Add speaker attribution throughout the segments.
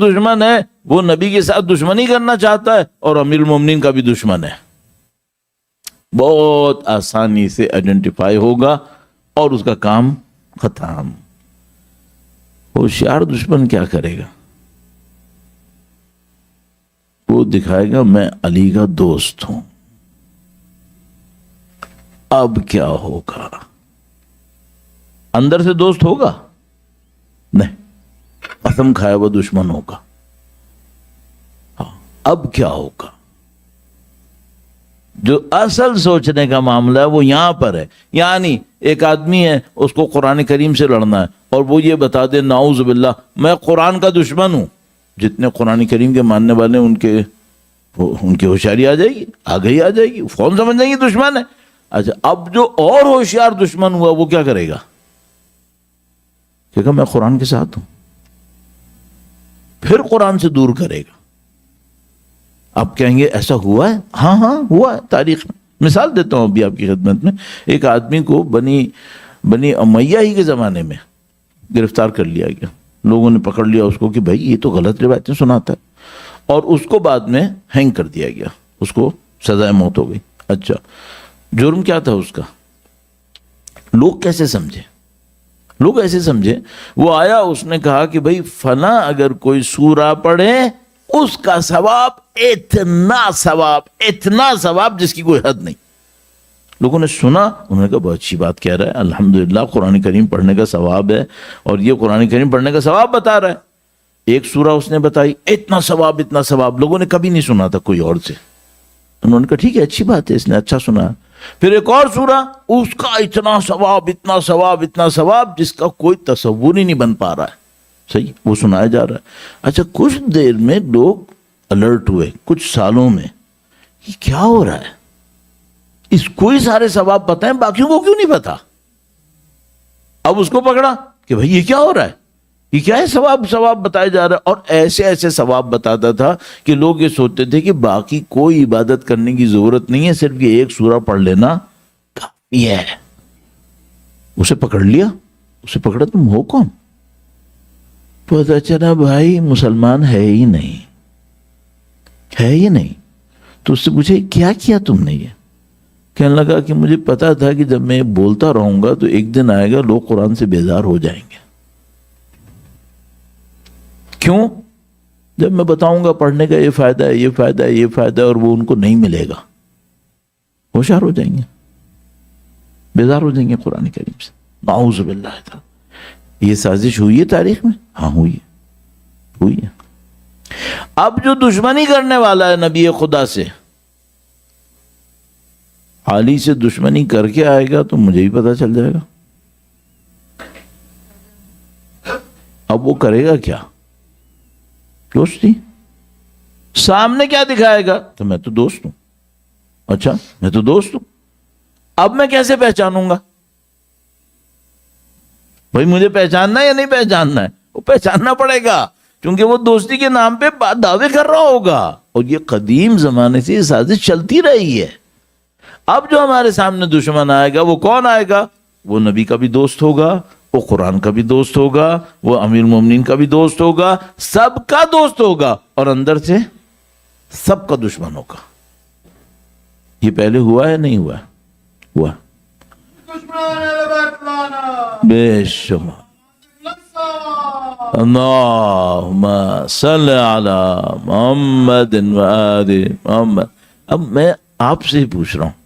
Speaker 1: دشمن ہے وہ نبی کے ساتھ دشمنی کرنا چاہتا ہے اور امیر المومنین کا بھی دشمن ہے، بہت آسانی سے آئیڈینٹیفائی ہوگا اور اس کا کام ختم۔ ہوشیار دشمن کیا کرے گا؟ وہ دکھائے گا میں علی کا دوست ہوں۔ اب کیا ہوگا؟ اندر سے دوست ہوگا؟ نہیں، قسم کھایا ہوا دشمن ہوگا۔ اب کیا ہوگا؟ جو اصل سوچنے کا معاملہ ہے وہ یہاں پر ہے۔ یعنی ایک آدمی ہے، اس کو قرآن کریم سے لڑنا ہے اور وہ یہ بتا دے نعوذ باللہ میں قرآن کا دشمن ہوں، جتنے قرآن کریم کے ماننے والے ان کی ہوشیاری آ جائے گی، آگے آ جائے گی، فون سمجھ جائیں گے دشمن ہے۔ اچھا، اب جو اور ہوشیار دشمن ہوا وہ کیا کرے گا؟ کہ میں قرآن کے ساتھ ہوں، پھر قرآن سے دور کرے گا۔ آپ کہیں گے ایسا ہوا ہے؟ ہاں ہوا ہے تاریخ میں۔ مثال دیتا ہوں ابھی آپ کی خدمت میں، ایک آدمی کو بنی امیہ ہی کے زمانے میں گرفتار کر لیا گیا، لوگوں نے پکڑ لیا اس کو کہ بھائی یہ تو غلط روایتیں سناتا ہے، اور اس کو بعد میں ہینگ کر دیا گیا، اس کو سزائے موت ہو گئی۔ اچھا، جرم کیا تھا اس کا؟ لوگ کیسے سمجھے؟ لوگ ایسے سمجھے، وہ آیا اس نے کہا کہ بھائی فلاں اگر کوئی سورہ پڑھے اس کا ثواب اتنا ثواب جس کی کوئی حد نہیں۔ لوگوں نے سنا، انہوں نے کہا بہت اچھی بات کہہ رہا ہے، الحمدللہ قرآن کریم پڑھنے کا ثواب ہے، اور یہ قرآن کریم پڑھنے کا ثواب بتا رہا ہے۔ ایک سورہ اس نے بتائی، اتنا ثواب، لوگوں نے کبھی نہیں سنا تھا کوئی اور سے۔ انہوں نے کہا ٹھیک ہے، اچھی بات ہے، اس نے اچھا سنا۔ پھر ایک اور سورہ، اس کا اتنا ثواب جس کا کوئی تصور ہی نہیں بن پا رہا ہے۔ صحیح، وہ سنایا جا رہا ہے۔ اچھا، کچھ دیر میں لوگ الرٹ ہوئے، کچھ سالوں میں، یہ کیا ہو رہا ہے؟ اس کو ہی سارے ثواب پتہ ہیں، باقیوں کو کیوں نہیں پتا؟ اب اس کو پکڑا کہ بھائی یہ کیا ہو رہا ہے، یہ کیا ہے؟ ثواب بتایا جا رہا ہے، اور ایسے ثواب بتاتا تھا کہ لوگ یہ سوچتے تھے کہ باقی کوئی عبادت کرنے کی ضرورت نہیں ہے، صرف یہ ایک سورہ پڑھ لینا کافی ہے۔ اسے پکڑ لیا، اسے پکڑا، تم ہو کون؟ پتہ چلا بھائی مسلمان ہے ہی نہیں۔ تو اس سے پوچھے کیا کیا تم نے؟ یہ کہنے لگا کہ مجھے پتا تھا کہ جب میں بولتا رہوں گا تو ایک دن آئے گا لوگ قرآن سے بیزار ہو جائیں گے۔ کیوں؟ جب میں بتاؤں گا پڑھنے کا یہ فائدہ ہے، اور وہ ان کو نہیں ملے گا، ہوشیار ہو جائیں گے، بیزار ہو جائیں گے قرآن کریم سے۔ نعوذ باللہ۔ یہ سازش ہوئی ہے تاریخ میں؟ ہاں ہوئی ہے۔ اب جو دشمنی کرنے والا ہے نبی خدا سے، علی سے دشمنی کر کے آئے گا تو مجھے بھی پتا چل جائے گا۔ اب وہ کرے گا کیا؟ دوستی سامنے کیا دکھائے گا تو میں تو دوست ہوں۔ اچھا، میں تو دوست ہوں، اب میں کیسے پہچانوں گا؟ بھائی مجھے پہچاننا ہے یا نہیں پہچاننا ہے؟ وہ پہچاننا پڑے گا، کیونکہ وہ دوستی کے نام پہ دعوے کر رہا ہوگا، اور یہ قدیم زمانے سے یہ سازش چلتی رہی ہے۔ اب جو ہمارے سامنے دشمن آئے گا وہ کون آئے گا؟ وہ نبی کا بھی دوست ہوگا، وہ قرآن کا بھی دوست ہوگا، وہ امیر المومنین کا بھی دوست ہوگا، سب کا دوست ہوگا، اور اندر سے سب کا دشمن ہوگا۔ یہ پہلے ہوا ہے نہیں ہوا؟ ہوا بے شمار۔ اللہم صلی علی محمد و آل محمد۔ اب میں آپ سے پوچھ رہا ہوں،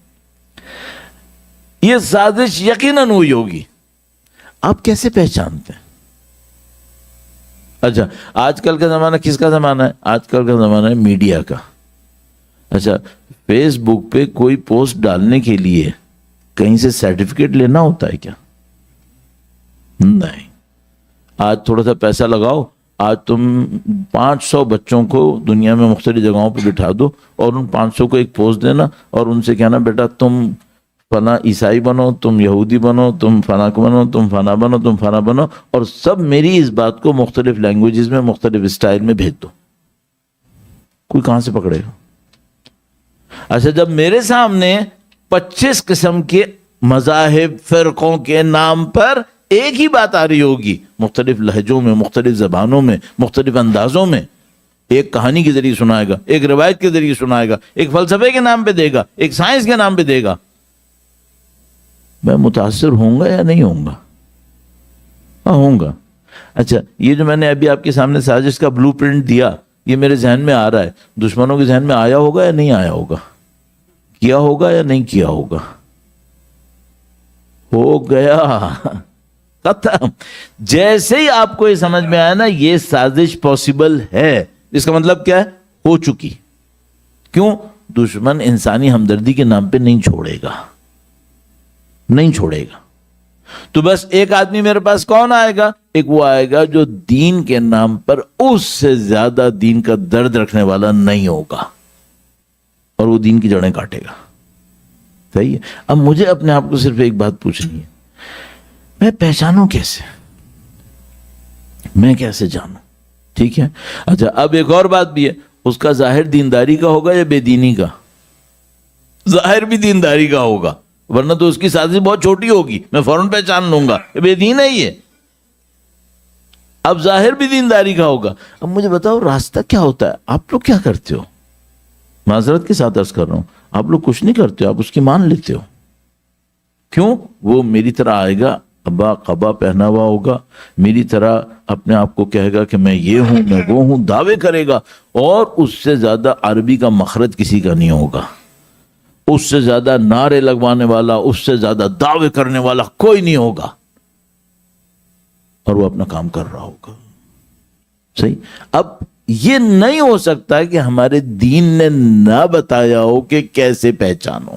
Speaker 1: یہ سازش یقیناً ہوئی ہوگی، آپ کیسے پہچانتے ہیں؟ اچھا، آج کل کا زمانہ کس کا زمانہ ہے؟ آج کل کا زمانہ ہے میڈیا کا۔ اچھا، فیس بک پہ کوئی پوسٹ ڈالنے کے لیے کہیں سے سرٹیفکیٹ لینا ہوتا ہے کیا؟ نہیں۔ آج تھوڑا سا پیسہ لگاؤ، آج تم 500 بچوں کو دنیا میں مختلف جگہوں پہ بٹھا دو، اور ان 500 کو ایک پوسٹ دینا، اور ان سے کہنا بیٹا تم فلاں عیسائی بنو، تم یہودی بنو، تم فلاں بنو، تم فلاں بنو، تم فلاں بنو، اور سب میری اس بات کو مختلف لینگویجز میں مختلف اسٹائل میں بھیج دو۔ کوئی کہاں سے پکڑے گا؟ اچھا، جب میرے سامنے 25 قسم کے مذاہب فرقوں کے نام پر ایک ہی بات آ رہی ہوگی مختلف لہجوں میں، مختلف زبانوں میں، مختلف اندازوں میں. ایک کہانی کے ذریعے سنائے گا، ایک روایت کے ذریعے سنائے گا، ایک فلسفے کے نام پہ دے گا، ایک سائنس کے نام پہ دے گا. میں متاثر ہوں گا یا نہیں ہوں گا؟ ہاں ہوں گا. اچھا، یہ جو میں نے ابھی آپ کے سامنے سازش کا بلو پرنٹ دیا، یہ میرے ذہن میں آ رہا ہے، دشمنوں کے ذہن میں آیا ہوگا یا نہیں آیا ہوگا؟ کیا ہوگا یا نہیں کیا ہوگا؟ ہو گیا، ختم. جیسے ہی آپ کو یہ سمجھ میں آیا نا یہ سازش پاسبل ہے، اس کا مطلب کیا ہے؟ ہو چکی. کیوں؟ دشمن انسانی ہمدردی کے نام پہ نہیں چھوڑے گا، نہیں چھوڑے گا. تو بس ایک آدمی میرے پاس کون آئے گا؟ ایک وہ آئے گا جو دین کے نام پر اس سے زیادہ دین کا درد رکھنے والا نہیں ہوگا، اور وہ دین کی جڑیں کاٹے گا. صحیح ہے. اب مجھے اپنے آپ کو صرف ایک بات پوچھنی ہے، میں پہچانوں کیسے؟ میں کیسے جانوں؟ ٹھیک ہے. اچھا، اب ایک اور بات بھی ہے، اس کا ظاہر دینداری کا ہوگا یا بے دینی کا؟ ظاہر بھی دینداری کا ہوگا، ورنہ تو اس کی سازش بہت چھوٹی ہوگی، میں فوراً پہچان لوں گا بے دین ہے یہ. اب ظاہر بھی دینداری کا ہوگا. اب مجھے بتاؤ راستہ کیا ہوتا ہے؟ آپ لوگ کیا کرتے ہو؟ معذرت کے ساتھ عرض کر رہا ہوں، آپ لوگ کچھ نہیں کرتے ہو، آپ اس کی مان لیتے ہو. کیوں؟ وہ میری طرح آئے گا، ابا قبا پہنا ہوا ہوگا، میری طرح اپنے آپ کو کہے گا کہ میں یہ ہوں، میں وہ ہوں، دعوے کرے گا، اور اس سے زیادہ عربی کا مخرج کسی کا نہیں ہوگا، اس سے زیادہ نعرے لگوانے والا، اس سے زیادہ دعوے کرنے والا کوئی نہیں ہوگا، اور وہ اپنا کام کر رہا ہوگا. صحیح. اب یہ نہیں ہو سکتا کہ ہمارے دین نے نہ بتایا ہو کہ کیسے پہچانو.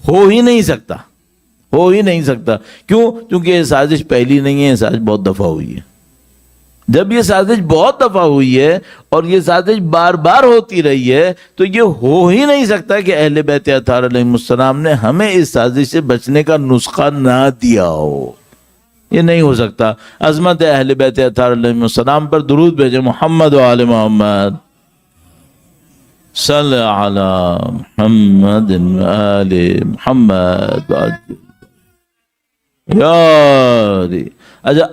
Speaker 1: ہو ہی نہیں سکتا، ہو ہی نہیں سکتا. کیوں؟ کیونکہ یہ سازش پہلی نہیں ہے، یہ سازش بہت دفعہ ہوئی ہے. جب یہ سازش بہت دفعہ ہوئی ہے اور یہ سازش بار بار ہوتی رہی ہے تو یہ ہو ہی نہیں سکتا کہ اہل بیت اطہار علیہ السلام نے ہمیں اس سازش سے بچنے کا نسخہ نہ دیا ہو. یہ نہیں ہو سکتا. عظمت اہل بیت اطہار علیہ السلام پر درود بھیجے. محمد و آل محمد، صلی علی محمد و آل محمد. یاری. اچھا،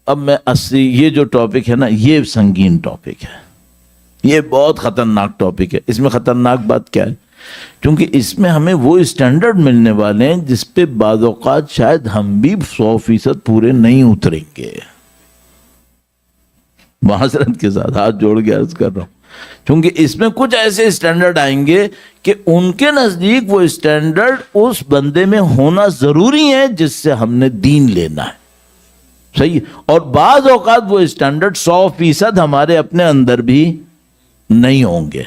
Speaker 1: اب میں اصلی یہ جو ٹاپک ہے نا، یہ سنگین ٹاپک ہے، یہ بہت خطرناک ٹاپک ہے. اس میں خطرناک بات کیا ہے؟ کیونکہ اس میں ہمیں وہ اسٹینڈرڈ ملنے والے ہیں جس پہ بعض اوقات شاید ہم بھی 100% پورے نہیں اتریں گے. معذرت کے ساتھ ہاتھ جوڑ کے عرض کر رہا ہوں، کیونکہ اس میں کچھ ایسے اسٹینڈرڈ آئیں گے کہ ان کے نزدیک وہ اسٹینڈرڈ اس بندے میں ہونا ضروری ہے جس سے ہم نے دین لینا ہے. صحیح. اور بعض اوقات وہ اسٹینڈرڈ 100% ہمارے اپنے اندر بھی نہیں ہوں گے.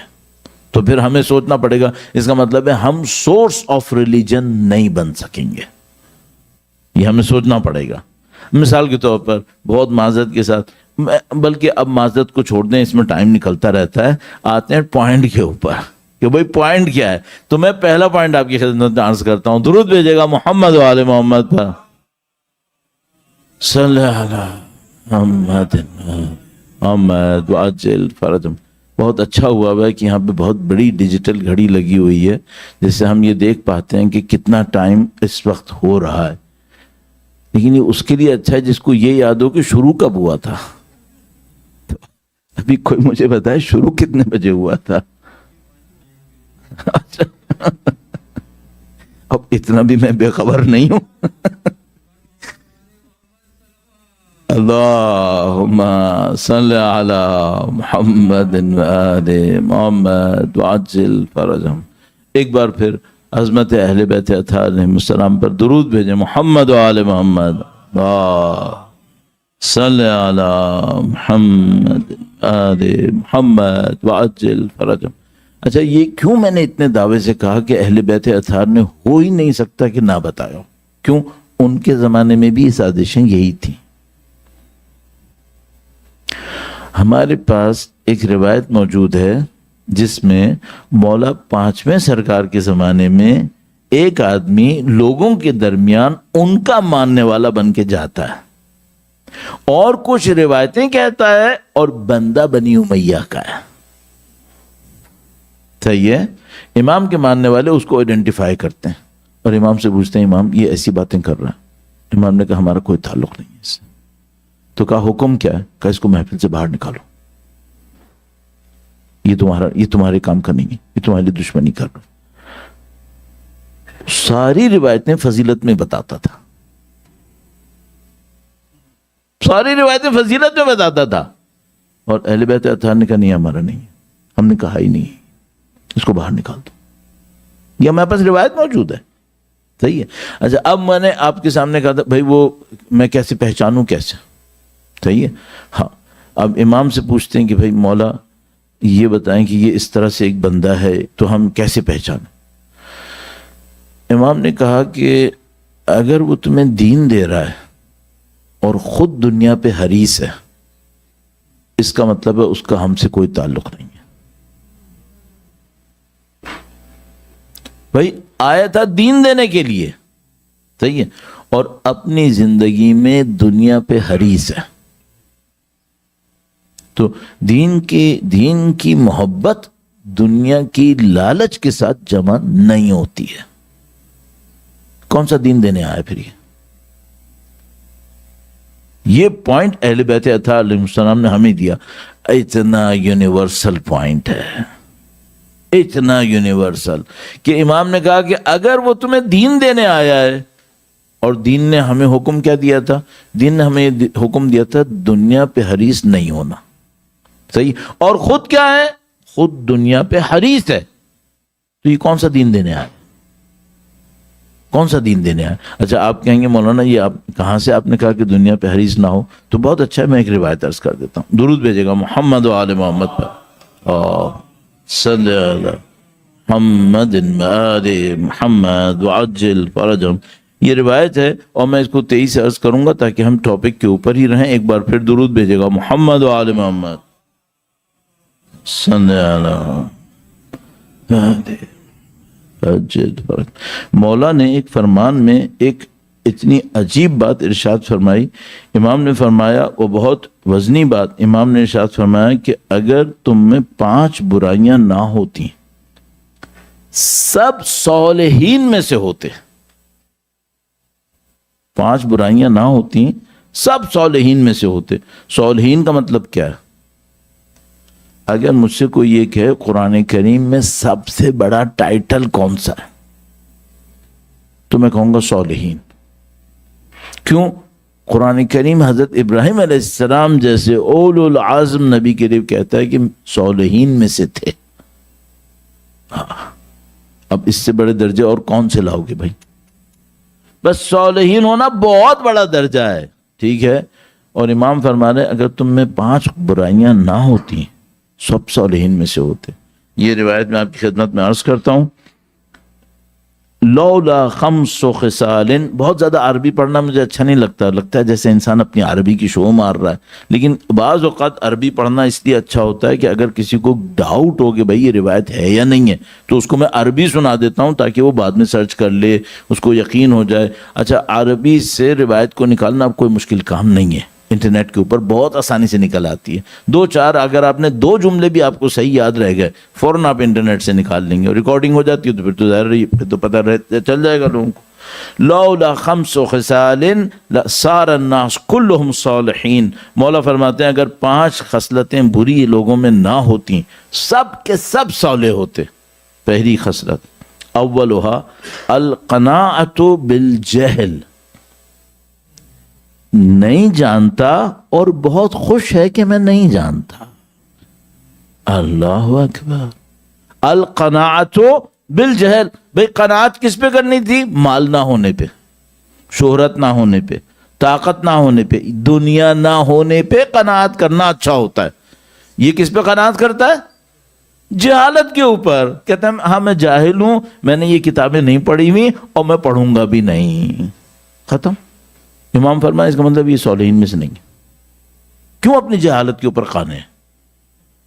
Speaker 1: تو پھر ہمیں سوچنا پڑے گا، اس کا مطلب ہے ہم سورس آف ریلیجن نہیں بن سکیں گے. یہ ہمیں سوچنا پڑے گا. مثال کے طور پر بہت معذرت کے ساتھ، بلکہ اب معذرت کو چھوڑ دیں، اس میں ٹائم نکلتا رہتا ہے، آتے ہیں پوائنٹ کے اوپر کہ بھئی پوائنٹ کیا ہے. تو میں پہلا پوائنٹ آپ کی خدمت میں عرض کرتا ہوں. درود بھیجے گا محمد و آل محمد پر. صلی علی محمد محمد وعجل فرجهم. بہت اچھا ہوا ہے کہ یہاں پہ بہت بڑی ڈیجیٹل گھڑی لگی ہوئی ہے جس سے ہم یہ دیکھ پاتے ہیں کہ کتنا ٹائم اس وقت ہو رہا ہے. لیکن یہ اس کے لیے اچھا ہے جس کو یہ یاد ہو کہ شروع کب ہوا تھا. ابھی کوئی مجھے بتائے شروع کتنے بجے ہوا تھا؟ اب اتنا بھی میں بے خبر نہیں ہوں. اللہم صلی علی محمد و آل محمد وعجل فرجهم. ایک بار پھر عظمت اہل بیت اطہار علیہ السلام پر درود بھیجیں. محمد و آل محمد صلی علی محمد و آل محمد وعجل فرجهم. اچھا، یہ کیوں میں نے اتنے دعوے سے کہا کہ اہل بیت اطہار نے ہو ہی نہیں سکتا کہ نہ بتایا؟ کیوں؟ ان کے زمانے میں بھی سازشیں یہی تھیں. ہمارے پاس ایک روایت موجود ہے جس میں مولا پانچویں سرکار کے زمانے میں ایک آدمی لوگوں کے درمیان ان کا ماننے والا بن کے جاتا ہے اور کچھ روایتیں کہتا ہے اور بندہ بنی امیہ کا ہے. صحیح ہے. امام کے ماننے والے اس کو آئیڈینٹیفائی کرتے ہیں اور امام سے پوچھتے ہیں امام یہ ایسی باتیں کر رہا ہے. امام نے کہا ہمارا کوئی تعلق نہیں ہے اس سے. تو کہا حکم کیا ہے؟ کہا اس کو محفل سے باہر نکالو, یہ تمہارے کام کا نہیں ہے, یہ تمہارے لیے دشمنی کر رہا. ساری روایتیں فضیلت میں بتاتا تھا, ساری روایتیں فضیلت میں بتاتا تھا, اور اہل بیت اطہار نے کہا نہیں ہمارا نہیں ہے, ہم نے کہا ہی نہیں, اس کو باہر نکال دو. یہ ہمارے پاس روایت موجود ہے, صحیح ہے. اچھا اب میں نے آپ کے سامنے کہا تھا بھائی وہ میں کیسے پہچانوں کیسے, صحیح ہے. ہاں اب امام سے پوچھتے ہیں کہ بھائی مولا یہ بتائیں کہ یہ اس طرح سے ایک بندہ ہے تو ہم کیسے پہچانیں. امام نے کہا کہ اگر وہ تمہیں دین دے رہا ہے اور خود دنیا پہ حریص ہے, اس کا مطلب ہے اس کا ہم سے کوئی تعلق نہیں ہے. بھائی آیا تھا دین دینے کے لیے, صحیح ہے, اور اپنی زندگی میں دنیا پہ حریص ہے, تو دین کی محبت دنیا کی لالچ کے ساتھ جمع نہیں ہوتی ہے. کون سا دین دینے آیا پھر یہ پوائنٹ اہل بیت اطہار علیہ السلام نے ہمیں دیا. اتنا یونیورسل پوائنٹ ہے, اتنا یونیورسل کہ امام نے کہا کہ اگر وہ تمہیں دین دینے آیا ہے, اور دین نے ہمیں حکم کیا دیا تھا؟ دین نے ہمیں حکم دیا تھا دنیا پہ حریص نہیں ہونا, صحیح, اور خود کیا ہے؟ خود دنیا پہ حریص ہے. تو یہ کون سا دین دینے آیا, کون سا دین دینے آیا؟ اچھا آپ کہیں گے مولانا یہ آپ کہاں سے آپ نے کہا کہ دنیا پہ حریص نہ ہو؟ تو بہت اچھا ہے, میں ایک روایت عرض کر دیتا ہوں. درود بھیجے گا محمد و آل محمد پر, صلی اللہ محمد آل محمد وعجل فرجهم. یہ روایت ہے اور میں اس کو تیزی سے عرض کروں گا تاکہ ہم ٹاپک کے اوپر ہی رہیں. ایک بار پھر درود بھیجے گا محمد و آل محمد صلی اللہ. مولا نے ایک فرمان میں ایک اتنی عجیب بات ارشاد فرمائی. امام نے فرمایا, وہ بہت وزنی بات, امام نے ارشاد فرمایا کہ اگر تم میں 5 برائیاں نہ ہوتی, سب صالحین میں سے ہوتے, 5 برائیاں نہ ہوتی سب صالحین میں سے ہوتے. صالحین کا مطلب کیا ہے؟ اگر مجھ سے کوئی یہ کہے قرآن کریم میں سب سے بڑا ٹائٹل کون سا ہے, تو میں کہوں گا صالحین. کیوں؟ قرآن کریم حضرت ابراہیم علیہ السلام جیسے اولو العزم نبی کریم کہتا ہے کہ صالحین میں سے تھے. اب اس سے بڑے درجے اور کون سے لاؤ گے بھائی؟ بس صالحین ہونا بہت بڑا درجہ ہے, ٹھیک ہے. اور امام فرما رہے اگر تم میں 5 برائیاں نہ ہوتی سب صالحین میں سے ہوتے. یہ روایت میں آپ کی خدمت میں عرض کرتا ہوں. لولا 5 خصال, بہت زیادہ عربی پڑھنا مجھے اچھا نہیں لگتا ہے جیسے انسان اپنی عربی کی شو مار رہا ہے, لیکن بعض اوقات عربی پڑھنا اس لیے اچھا ہوتا ہے کہ اگر کسی کو ڈاؤٹ ہو کہ بھائی یہ روایت ہے یا نہیں ہے تو اس کو میں عربی سنا دیتا ہوں تاکہ وہ بعد میں سرچ کر لے, اس کو یقین ہو جائے. اچھا عربی سے روایت کو نکالنا اب کوئی مشکل کام نہیں ہے, انٹرنیٹ کے اوپر بہت آسانی سے نکل آتی ہے. 2-4 اگر آپ نے 2 جملے بھی آپ کو صحیح یاد رہ گئے فوراً آپ انٹرنیٹ سے نکال لیں گے, اور ریکارڈنگ ہو جاتی ہے تو پھر تو ظاہر ہے پھر تو پتہ چل جائے گا لوگوں کو. لولا 5 خصال صار الناس كلهم صالحین. مولا فرماتے ہیں اگر 5 خصلتیں بری لوگوں میں نہ ہوتی سب کے سب صالح ہوتے. پہلی خصلت اولها القناعۃ بالجہل, نہیں جانتا اور بہت خوش ہے کہ میں نہیں جانتا. اللہ اکبر. القناعۃ بالجہل, بھئی قناعت کس پہ کرنی تھی؟ مال نہ ہونے پہ, شہرت نہ ہونے پہ, طاقت نہ ہونے پہ, دنیا نہ ہونے پہ قناعت کرنا اچھا ہوتا ہے. یہ کس پہ قناعت کرتا ہے؟ جہالت کے اوپر. کہتا ہے ہاں میں جاہل ہوں, میں نے یہ کتابیں نہیں پڑھی ہوئی اور میں پڑھوں گا بھی نہیں, ختم. امام فرمایا اس کا مطلب یہ صالحین میں سے نہیں ہے. کیوں اپنی جہالت کے اوپر قانے ہیں؟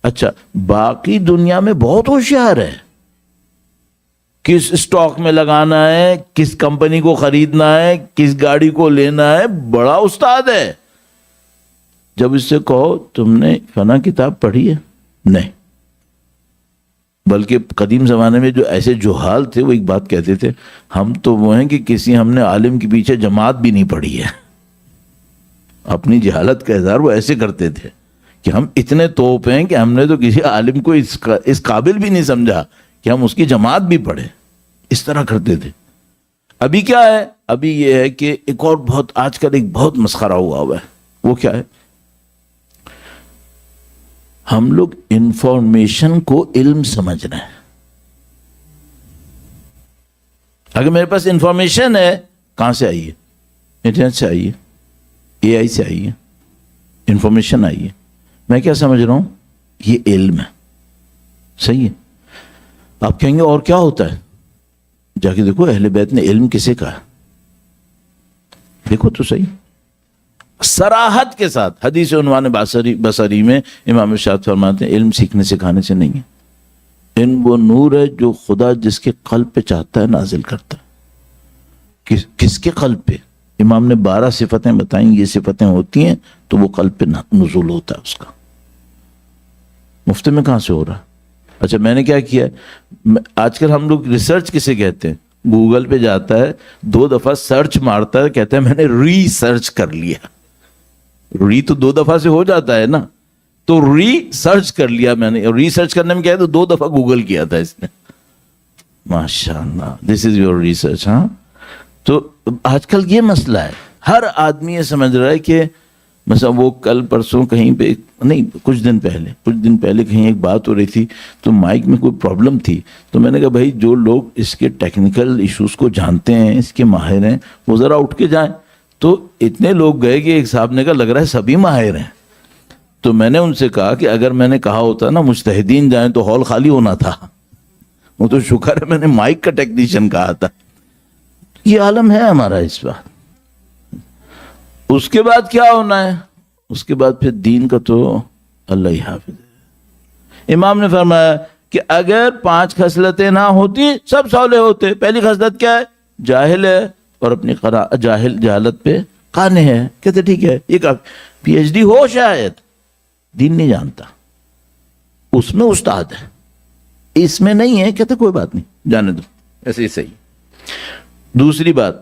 Speaker 1: اچھا باقی دنیا میں بہت ہوشیار ہے, کس اسٹاک میں لگانا ہے, کس کمپنی کو خریدنا ہے, کس گاڑی کو لینا ہے, بڑا استاد ہے. جب اس سے کہو تم نے فلاں کتاب پڑھی ہے, نہیں, بلکہ قدیم زمانے میں جو ایسے جوہال تھے وہ ایک بات کہتے تھے، ہم تو وہ ہیں کہ کسی ہم نے عالم کے پیچھے جماعت بھی نہیں پڑھی ہے. اپنی جہالت کا اظہار وہ ایسے کرتے تھے کہ ہم اتنے توپ ہیں کہ ہم نے تو کسی عالم کو اس قابل بھی نہیں سمجھا کہ ہم اس کی جماعت بھی پڑھیں. اس طرح کرتے تھے. ابھی کیا ہے؟ ابھی یہ ہے کہ ایک اور بہت آج کل ایک بہت مسخرہ ہوا ہے. وہ کیا ہے؟ ہم لوگ انفارمیشن کو علم سمجھ رہے ہیں. اگر میرے پاس انفارمیشن ہے، کہاں سے آئی ہے؟ انٹرنیٹ سے آئی ہے، اے آئی سے آئی ہے، انفارمیشن آئی ہے. میں کیا سمجھ رہا ہوں؟ یہ علم ہے. صحیح ہے. آپ کہیں گے اور کیا ہوتا ہے؟ جا کے دیکھو اہل بیت نے علم کسے کہا. دیکھو تو صحیح، صراحت کے ساتھ حدیث عنوان بصری میں امام ارشاد فرماتے ہیں علم سیکھنے سکھانے سے نہیں ہے. علم وہ نور ہے جو خدا جس کے قلب پہ چاہتا ہے نازل کرتا ہے. کس کے قلب پہ؟ امام نے 12 صفتیں بتائیں، یہ صفتیں ہوتی ہیں تو وہ قلب پہ نزول ہوتا ہے اس کا. مفت میں کہاں سے ہو رہا؟ اچھا میں نے کیا کیا ہے، آج کل ہم لوگ ریسرچ کسے کہتے ہیں؟ گوگل پہ جاتا ہے، 2 دفعہ سرچ مارتا ہے، کہتا ہے میں نے ریسرچ کر لیا. ری تو 2 دفعہ سے ہو جاتا ہے نا، تو ری سرچ کر لیا میں نے. ریسرچ کرنے میں کیا ہے تو 2 دفعہ گوگل کیا تھا اس نے. ماشاءاللہ، دس از یور ریسرچ. ہاں تو آج کل یہ مسئلہ ہے، ہر آدمی یہ سمجھ رہا ہے کہ مثلا وہ کل پرسوں کہیں پہ نہیں، کچھ دن پہلے کہیں ایک بات ہو رہی تھی تو مائک میں کوئی پرابلم تھی، تو میں نے کہا بھائی جو لوگ اس کے ٹیکنیکل ایشوز کو جانتے ہیں، اس کے ماہر ہیں، وہ ذرا اٹھ کے جائیں. تو اتنے لوگ گئے کہ ایک صاحب نے کہا لگ رہا ہے سبھی ماہر ہیں. تو میں نے ان سے کہا کہ اگر میں نے کہا ہوتا نا مجتہدین جائیں تو ہال خالی ہونا تھا. وہ تو شکر ہے میں نے مائک کا ٹیکنیشین کہا تھا. یہ عالم ہے ہمارا اس بات. اس کے بعد کیا ہونا ہے؟ اس کے بعد پھر دین کا تو اللہ ہی حافظ ہے. امام نے فرمایا کہ اگر 5 خصلتیں نہ ہوتی سب صالح ہوتے. پہلی خصلت کیا ہے؟ جاہل ہے اور اپنی جہالت پہ قانع ہے. کہتے ٹھیک ہے، یہ پی ایچ ڈی ہو شاید، دین نہیں جانتا، اس میں استاد ہے، اس میں نہیں ہے. کہتے کوئی بات نہیں، جانے دو، ایسے ہی صحیح. دوسری بات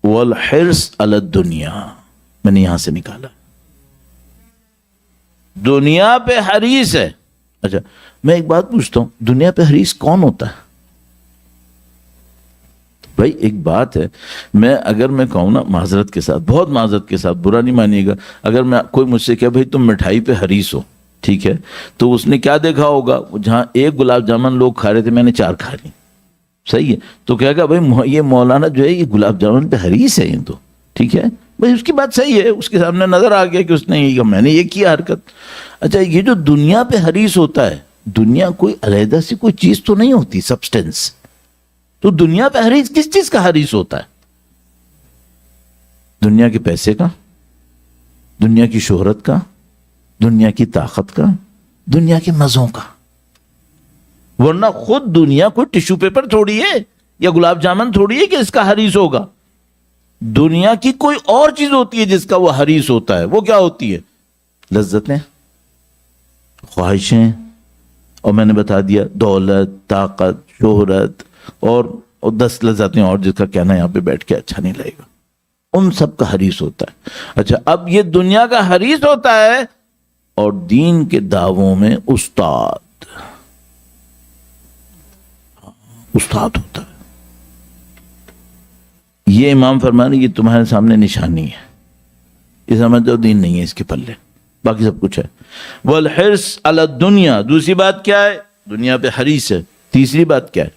Speaker 1: والحرص علی الدنیا، میں نے یہاں سے نکالا دنیا پہ حریص ہے. اچھا میں ایک بات پوچھتا ہوں، دنیا پہ حریص کون ہوتا ہے؟ بھائی ایک بات ہے، اگر میں کہوں نا معذرت کے ساتھ، بہت معذرت کے ساتھ، برا نہیں مانیے گا، اگر کوئی مجھ سے کہے بھائی تم مٹھائی پہ حریص ہو، ٹھیک ہے، تو اس نے کیا دیکھا ہوگا؟ جہاں 1 گلاب جامن لوگ کھا رہے تھے میں نے 4 کھا لی. صحیح ہے. تو کہے گا بھائی یہ مولانا جو ہے یہ گلاب جامن پہ حریص ہے، یہ تو ٹھیک ہے بھائی، اس کی بات صحیح ہے، اس کے سامنے نظر آ گیا کہ اس نے میں نے یہ کیا حرکت. اچھا یہ جو دنیا پہ حریص ہوتا ہے، دنیا کوئی علیحدہ سے کوئی چیز تو نہیں ہوتی، سبسٹنس. تو دنیا پہ حریص کس چیز کا حریص ہوتا ہے؟ دنیا کے پیسے کا، دنیا کی شہرت کا، دنیا کی طاقت کا، دنیا کے مزوں کا. ورنہ خود دنیا کوئی ٹیشو پیپر تھوڑی ہے یا گلاب جامن تھوڑی ہے کہ اس کا حریص ہوگا. دنیا کی کوئی اور چیز ہوتی ہے جس کا وہ حریص ہوتا ہے. وہ کیا ہوتی ہے؟ لذتیں، خواہشیں، اور میں نے بتا دیا دولت، طاقت، شہرت اور 10 لذتیں اور جس کا کہنا یہاں پہ بیٹھ کے اچھا نہیں لگے گا. ان سب کا حریص ہوتا ہے. اچھا اب یہ دنیا کا حریص ہوتا ہے اور دین کے دعووں میں استاد ہوتا ہے. یہ امام فرمانے یہ تمہارے سامنے نشانی ہے، یہ سمجھ جاؤ دین نہیں ہے اس کے پلے، باقی سب کچھ ہے. والحرص علی الدنیا، دوسری بات کیا ہے؟ دنیا پہ حریص ہے. تیسری بات کیا ہے؟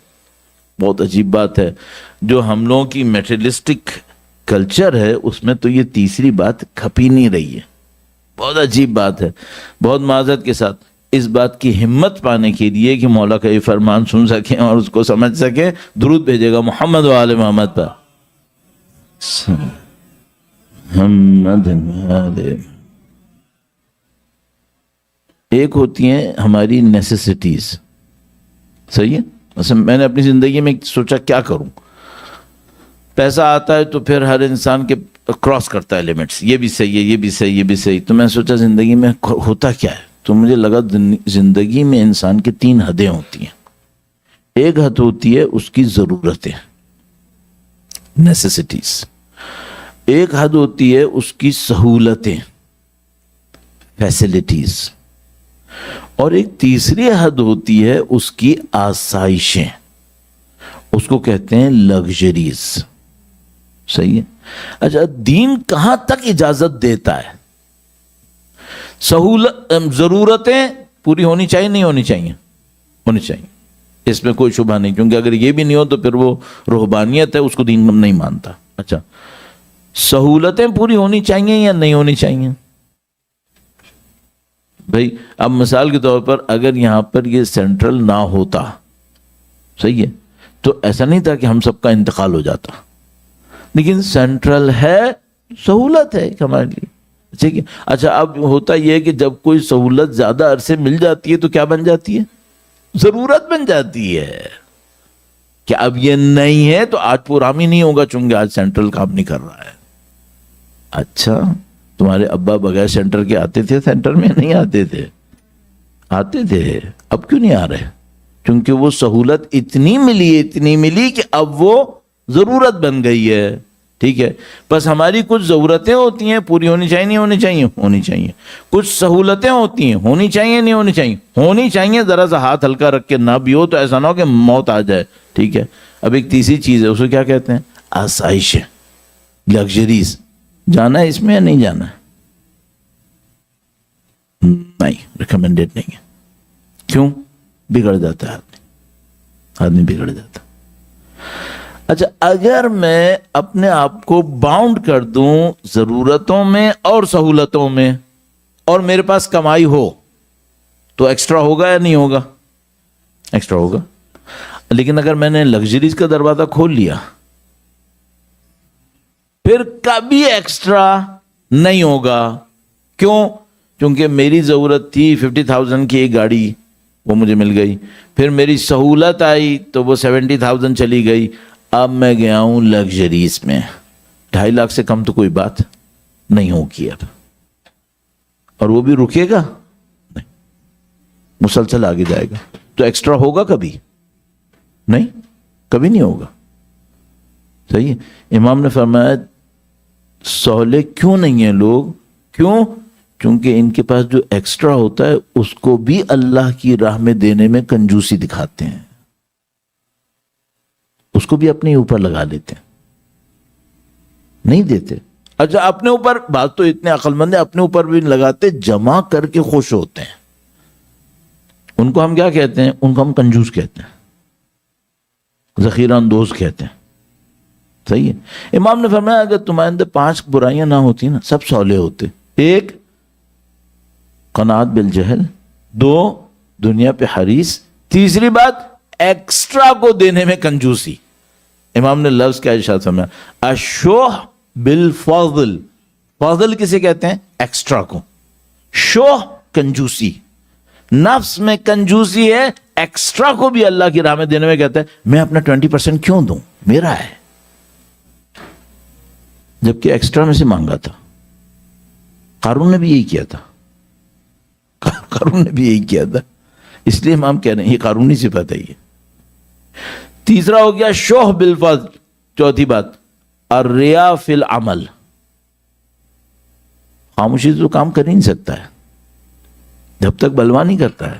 Speaker 1: بہت عجیب بات ہے، جو ہم لوگوں کی میٹریلسٹک کلچر ہے اس میں تو یہ تیسری بات کھپی نہیں رہی ہے. بہت عجیب بات ہے. بہت معذرت کے ساتھ اس بات کی ہمت پانے کے لیے کہ مولا کا یہ فرمان سن سکیں اور اس کو سمجھ سکیں، درود بھیجے گا محمد و آل محمد پر. ایک ہوتی ہیں ہماری نیسیسٹیز، صحیح ہے. مثلا میں نے اپنی زندگی میں سوچا کیا کروں، پیسہ آتا ہے تو پھر ہر انسان کے کراس کرتا ہے لیمٹس، یہ بھی صحیح ہے، یہ بھی صحیح، یہ بھی صحیح. تو میں سوچا زندگی میں ہوتا کیا ہے، تو مجھے لگا زندگی میں انسان کی 3 حدیں ہوتی ہیں. ایک حد ہوتی ہے اس کی ضرورتیں، نیسیسٹیز، ایک حد ہوتی ہے اس کی سہولتیں، فیسلٹیز، اور ایک تیسری حد ہوتی ہے اس کی آسائشیں، اس کو کہتے ہیں لگژریز. صحیح ہے. اچھا، دین کہاں تک اجازت دیتا ہے؟ ضرورتیں پوری ہونی چاہیے نہیں ہونی چاہیے؟ ہونی چاہیے، اس میں کوئی شبہ نہیں، کیونکہ اگر یہ بھی نہیں ہو تو پھر وہ رہبانیت ہے، اس کو دین نہیں مانتا. اچھا، سہولتیں پوری ہونی چاہیے یا نہیں ہونی چاہیے؟ بھائی اب مثال کے طور پر اگر یہاں پر یہ سینٹرل نہ ہوتا، صحیح ہے، تو ایسا نہیں تھا کہ ہم سب کا انتقال ہو جاتا، لیکن سینٹرل ہے، سہولت ہے ہمارے لیے. ٹھیک ہے. اچھا، اب ہوتا یہ ہے کہ جب کوئی سہولت زیادہ عرصے مل جاتی ہے تو کیا بن جاتی ہے؟ ضرورت بن جاتی ہے کہ اب یہ نہیں ہے تو آج پروگرام ہی نہیں ہوگا، چونکہ آج سینٹرل کام نہیں کر رہا ہے. اچھا، تمہارے ابا بغیر سینٹر کے آتے تھے؟ سینٹر میں نہیں آتے تھے، آتے تھے. اب کیوں نہیں آ رہے؟ کیونکہ وہ سہولت اتنی ملی کہ اب وہ ضرورت بن گئی ہے. ٹھیک ہے. بس ہماری کچھ ضرورتیں ہوتی ہیں، پوری ہونی چاہیے نہیں ہونی چاہیے؟ ہونی چاہیے. کچھ سہولتیں ہوتی ہیں، ہونی چاہیے نہیں ہونی چاہیے؟ ہونی چاہیے. ذرا سا ہاتھ ہلکا رکھ کے نہ بھی ہو تو ایسا نہ ہو کہ موت آ جائے. ٹھیک ہے. اب ایک تیسری چیز ہے، اسے کیا کہتے ہیں؟ آسائشیں، لگژریز. جانا ہے اس میں یا نہیں جانا ہے؟ نہیں، ریکمینڈیڈ نہیں ہے. کیوں؟ بگڑ جاتا ہے آدمی بگڑ جاتا. اچھا، اگر میں اپنے آپ کو باؤنڈ کر دوں ضرورتوں میں اور سہولتوں میں، اور میرے پاس کمائی ہو، تو ایکسٹرا ہوگا یا نہیں ہوگا؟ ایکسٹرا ہوگا. لیکن اگر میں نے لگژریز کا دروازہ کھول لیا، پھر کبھی ایکسٹرا نہیں ہوگا. کیوں؟ کیونکہ میری ضرورت تھی 50,000 کی ایک گاڑی، وہ مجھے مل گئی. پھر میری سہولت آئی تو وہ 70,000 چلی گئی. اب میں گیا ہوں لگژریز میں. 2.5 لاکھ سے کم تو کوئی بات نہیں ہوگی اب. اور وہ بھی رکے گا نہیں، مسلسل آگے جائے گا. تو ایکسٹرا ہوگا کبھی نہیں، کبھی نہیں ہوگا. صحیح ہے. امام نے فرمایا سہولے کیوں نہیں ہیں لوگ؟ کیوں؟ کیونکہ ان کے پاس جو ایکسٹرا ہوتا ہے اس کو بھی اللہ کی راہ میں دینے میں کنجوسی دکھاتے ہیں، اس کو بھی اپنے اوپر لگا لیتے ہیں، نہیں دیتے. اچھا، اپنے اوپر بات تو اتنے عقل مند ہیں، اپنے اوپر بھی لگاتے، جمع کر کے خوش ہوتے ہیں. ان کو ہم کیا کہتے ہیں؟ ان کو ہم کنجوس کہتے ہیں، ذخیرہ اندوز کہتے ہیں. صحیح ہے. امام نے فرمایا اگر تمہارے اندر 5 برائیاں نہ ہوتی نا، سب صالح ہوتے. 1 قناعت بالجہل، 2 دنیا پہ حریص، تیسری بات ایکسٹرا کو دینے میں کنجوسی. امام نے لفظ کیا ارشاد فرمایا؟ الشح بالفضل. فضل کسے کہتے ہیں؟ ایکسٹرا کو. شح کنجوسی، نفس میں کنجوسی ہے. ایکسٹرا کو بھی اللہ کی راہ میں دینے میں کہتا ہے میں اپنا 20% کیوں دوں، میرا ہے. جبکہ ایکسٹرا میں سے مانگا تھا. قارون نے بھی یہی کیا تھا. قارون نے بھی یہی کیا تھا. اس لیے امام کہہ رہے ہیں یہ قارونی صفت ہے. یہ تیسرا ہو گیا شوہ بالفضل. چوتھی بات الریا فی العمل. خاموشی سے تو کام کر ہی نہیں سکتا ہے جب تک بلوا نہیں کرتا ہے.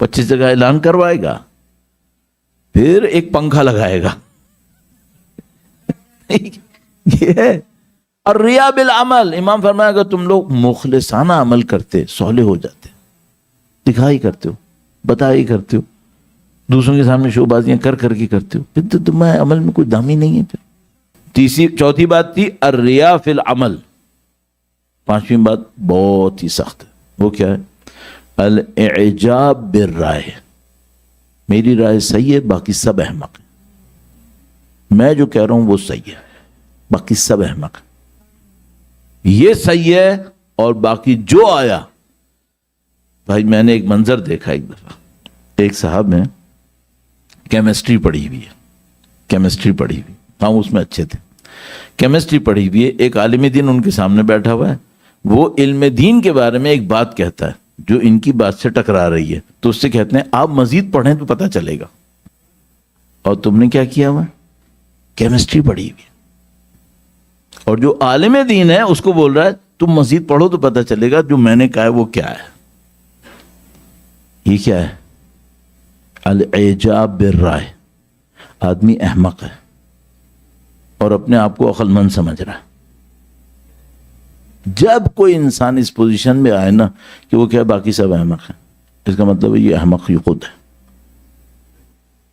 Speaker 1: 25 جگہ اعلان کروائے گا، پھر ایک پنکھا لگائے گا. یہ ہے الریا بالعمل. امام فرمایا اگر تم لوگ مخلصانہ عمل کرتے، صالح ہو جاتے، دکھائی کرتے ہو، بتائی کرتے ہو، دوسروں کے سامنے شو بازیاں کر کے کرتے ہو، پھر تو تمہارے عمل میں کوئی دام ہی نہیں ہے. پھر چوتھی بات تھی الریا فی العمل. 5ویں بات بہت ہی سخت ہے. وہ کیا ہے؟ الاعجاب بالرائے. میری رائے صحیح ہے، باقی سب احمق ہیں. میں جو کہہ رہا ہوں وہ صحیح ہے، باقی سب احمق ہیں. یہ صحیح ہے اور باقی جو آیا. بھائی میں نے ایک منظر دیکھا ایک دفعہ. ایک صاحب میں کیمسٹری پڑھی ہوئی ہے، کیمسٹری پڑھی ہوئی، ہاں اس میں اچھے تھے. کیمسٹری پڑھی ہوئی ہے. ایک عالم دین ان کے سامنے بیٹھا ہوا ہے. وہ علم دین کے بارے میں ایک بات کہتا ہے جو ان کی بات سے ٹکرا رہی ہے. تو اس سے کہتے ہیں آپ مزید پڑھیں تو پتہ چلے گا. اور تم نے کیا کیا ہوا؟ کیمسٹری پڑھی ہوئی. اور جو عالم دین ہے اس کو بول رہا ہے تم مزید پڑھو تو پتہ چلے گا جو میں نے کہا ہے وہ کیا ہے. یہ کیا ہے؟ الاعجاب بالرائے. آدمی احمق ہے اور اپنے آپ کو عقل مند سمجھ رہا ہے. جب کوئی انسان اس پوزیشن میں آئے نا کہ وہ کیا باقی سب احمق ہیں، اس کا مطلب ہے یہ احمق یہ خود ہے.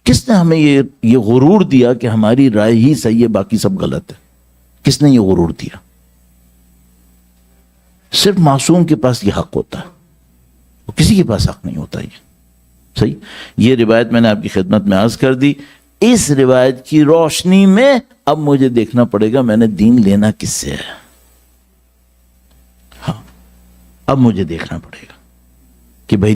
Speaker 1: کس نے ہمیں یہ غرور دیا کہ ہماری رائے ہی صحیح ہے باقی سب غلط ہے؟ کس نے یہ غرور دیا؟ صرف معصوم کے پاس یہ حق ہوتا ہے، وہ کسی کے پاس حق نہیں ہوتا. یہ صحیح. یہ روایت میں نے آپ کی خدمت میں عرض کر دی. اس روایت کی روشنی میں اب مجھے دیکھنا پڑے گا میں نے دین لینا کس سے ہے. ہاں اب مجھے دیکھنا پڑے گا کہ بھائی